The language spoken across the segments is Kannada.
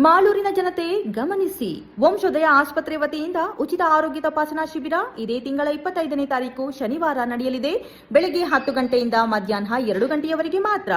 ಮಾಲೂರಿನ ಜನತೆ ಗಮನಿಸಿ, ವಂಶೋದಯ ಆಸ್ಪತ್ರೆ ವತಿಯಿಂದ ಉಚಿತ ಆರೋಗ್ಯ ತಪಾಸಣಾ ಶಿಬಿರ ಇದೇ ತಿಂಗಳ 25ನೇ ತಾರೀಕು ಶನಿವಾರ ನಡೆಯಲಿದೆ. ಬೆಳಗ್ಗೆ 10 ಗಂಟೆಯಿಂದ ಮಧ್ಯಾಹ್ನ 2 ಗಂಟೆಯವರೆಗೆ ಮಾತ್ರ.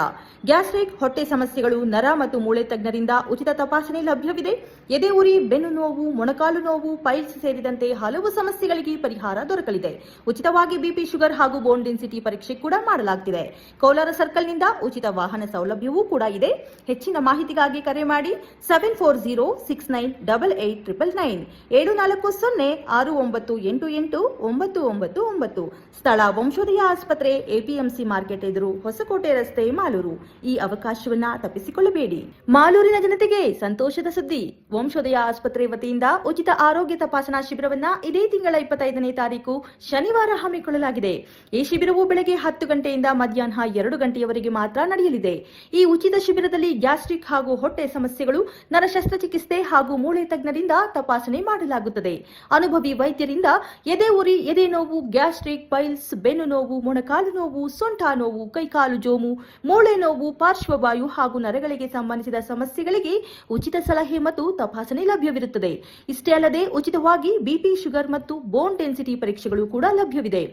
ಗ್ಯಾಸ್ಟ್ರಿಕ್, ಹೊಟ್ಟೆ ಸಮಸ್ಯೆಗಳು, ನರ ಮತ್ತು ಮೂಳೆ ತಜ್ಞರಿಂದ ಉಚಿತ ತಪಾಸಣೆ ಲಭ್ಯವಿದೆ. ಎದೆ ಉರಿ, ಬೆನ್ನು ನೋವು, ಮೊಣಕಾಲು ನೋವು, ಪೈಲ್ಸ್ ಸೇರಿದಂತೆ ಹಲವು ಸಮಸ್ಯೆಗಳಿಗೆ ಪರಿಹಾರ ದೊರಕಲಿದೆ. ಉಚಿತವಾಗಿ ಬಿಪಿ, ಶುಗರ್ ಹಾಗೂ ಬೋನ್ ಡೆನ್ಸಿಟಿ ಪರೀಕ್ಷೆ ಕೂಡ ಮಾಡಲಾಗುತ್ತಿದೆ. ಕೋಲಾರ ಸರ್ಕಲ್ನಿಂದ ಉಚಿತ ವಾಹನ ಸೌಲಭ್ಯವೂ ಕೂಡ ಇದೆ. ಹೆಚ್ಚಿನ ಮಾಹಿತಿಗಾಗಿ ಕರೆ ಮಾಡಿ 7406988999 7406988899. ಸ್ಥಳ ವಂಶೋದಯ ಆಸ್ಪತ್ರೆ, ಎಪಿಎಂಸಿ ಮಾರ್ಕೆಟ್ ಎದುರು, ಹೊಸಕೋಟೆ ರಸ್ತೆ, ಮಾಲೂರು. ಈ ಅವಕಾಶವನ್ನ ತಪ್ಪಿಸಿಕೊಳ್ಳಬೇಡಿ. ಮಾಲೂರಿನ ಜನತೆಗೆ ಸಂತೋಷದ ಸುದ್ದಿ. ವಂಶೋದಯ ಆಸ್ಪತ್ರೆ ವತಿಯಿಂದ ಉಚಿತ ಆರೋಗ್ಯ ತಪಾಸಣಾ ಶಿಬಿರವನ್ನ ಇದೇ ತಿಂಗಳ 25ನೇ ತಾರೀಕು ಶನಿವಾರ ಹಮ್ಮಿಕೊಳ್ಳಲಾಗಿದೆ. ಈ ಶಿಬಿರವು ಬೆಳಗ್ಗೆ 10 ಗಂಟೆಯಿಂದ ಮಧ್ಯಾಹ್ನ 2 ಗಂಟೆಯವರೆಗೆ ಮಾತ್ರ ನಡೆಯಲಿದೆ. ಈ ಉಚಿತ ಶಿಬಿರದಲ್ಲಿ ಗ್ಯಾಸ್ಟ್ರಿಕ್ ಹಾಗೂ ಹೊಟ್ಟೆ ಸಮಸ್ಯೆಗಳು, ನರ ಶಸ್ತ್ರಚಿಕಿತ್ಸೆ ಹಾಗೂ ಮೂಳೆ ತಜ್ಞರಿಂದ ತಪಾಸಣೆ ಮಾಡಲಾಗುತ್ತದೆ. ಅನುಭವಿ ವೈದ್ಯರಿಂದ ಎದೆ ಉರಿ, ಎದೆ ನೋವು, ಗ್ಯಾಸ್ಟ್ರಿಕ್, ಪೈಲ್ಸ್, ಬೆನ್ನು ನೋವು, ಮೊಣಕಾಲು ನೋವು, ಸೊಂಟ ನೋವು, ಕೈಕಾಲು ಜೋಮು, ಮೂಳೆ ನೋವು, ಪಾರ್ಶ್ವವಾಯು ಹಾಗೂ ನರಗಳಿಗೆ ಸಂಬಂಧಿಸಿದ ಸಮಸ್ಯೆಗಳಿಗೆ ಉಚಿತ ಸಲಹೆ ಮತ್ತು ತಪಾಸಣೆ ಲಭ್ಯವಿರುತ್ತದೆ. ಇಷ್ಟೇ ಅಲ್ಲದೆ ಉಚಿತವಾಗಿ ಬಿಪಿ, ಶುಗರ್ ಮತ್ತು ಬೋನ್ ಡೆನ್ಸಿಟಿ ಪರೀಕ್ಷೆಗಳು ಕೂಡ ಲಭ್ಯವಿದೆ.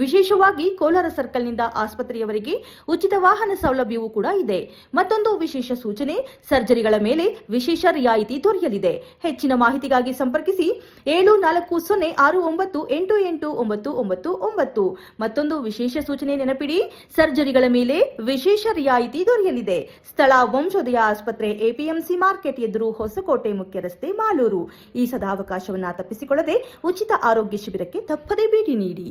ವಿಶೇಷವಾಗಿ ಕೋಲಾರ ಸರ್ಕಲ್ನಿಂದ ಆಸ್ಪತ್ರೆಯವರೆಗೆ ಉಚಿತ ವಾಹನ ಸೌಲಭ್ಯವೂ ಕೂಡ ಇದೆ. ಮತ್ತೊಂದು ವಿಶೇಷ ಸೂಚನೆ, ಸರ್ಜರಿಗಳ ಮೇಲೆ ವಿಶೇಷ ರಿಯಾಯಿತಿ ದೊರೆಯಲಿದೆ. ಹೆಚ್ಚಿನ ಮಾಹಿತಿಗಾಗಿ ಸಂಪರ್ಕಿಸಿ 7406988999. ಮತ್ತೊಂದು ವಿಶೇಷ ಸೂಚನೆ ನೆನಪಿಡಿ, ಸರ್ಜರಿಗಳ ಮೇಲೆ ವಿಶೇಷ ರಿಯಾಯಿತಿ ದೊರೆಯಲಿದೆ. ಸ್ಥಳ ವಂಶೋದಯ ಆಸ್ಪತ್ರೆ, ಎಪಿಎಂಸಿ ಮಾರ್ಕೆಟ್ ಎದುರು, ಹೊಸಕೋಟೆ ಮುಖ್ಯ ರಸ್ತೆ, ಮಾಲೂರು. ಈ ಸದಾವಕಾಶವನ್ನ ತಪ್ಪಿಸಿಕೊಳ್ಳದೆ ಉಚಿತ ಆರೋಗ್ಯ ಶಿಬಿರಕ್ಕೆ ತಪ್ಪದೇ ಭೇಟಿ ನೀಡಿ.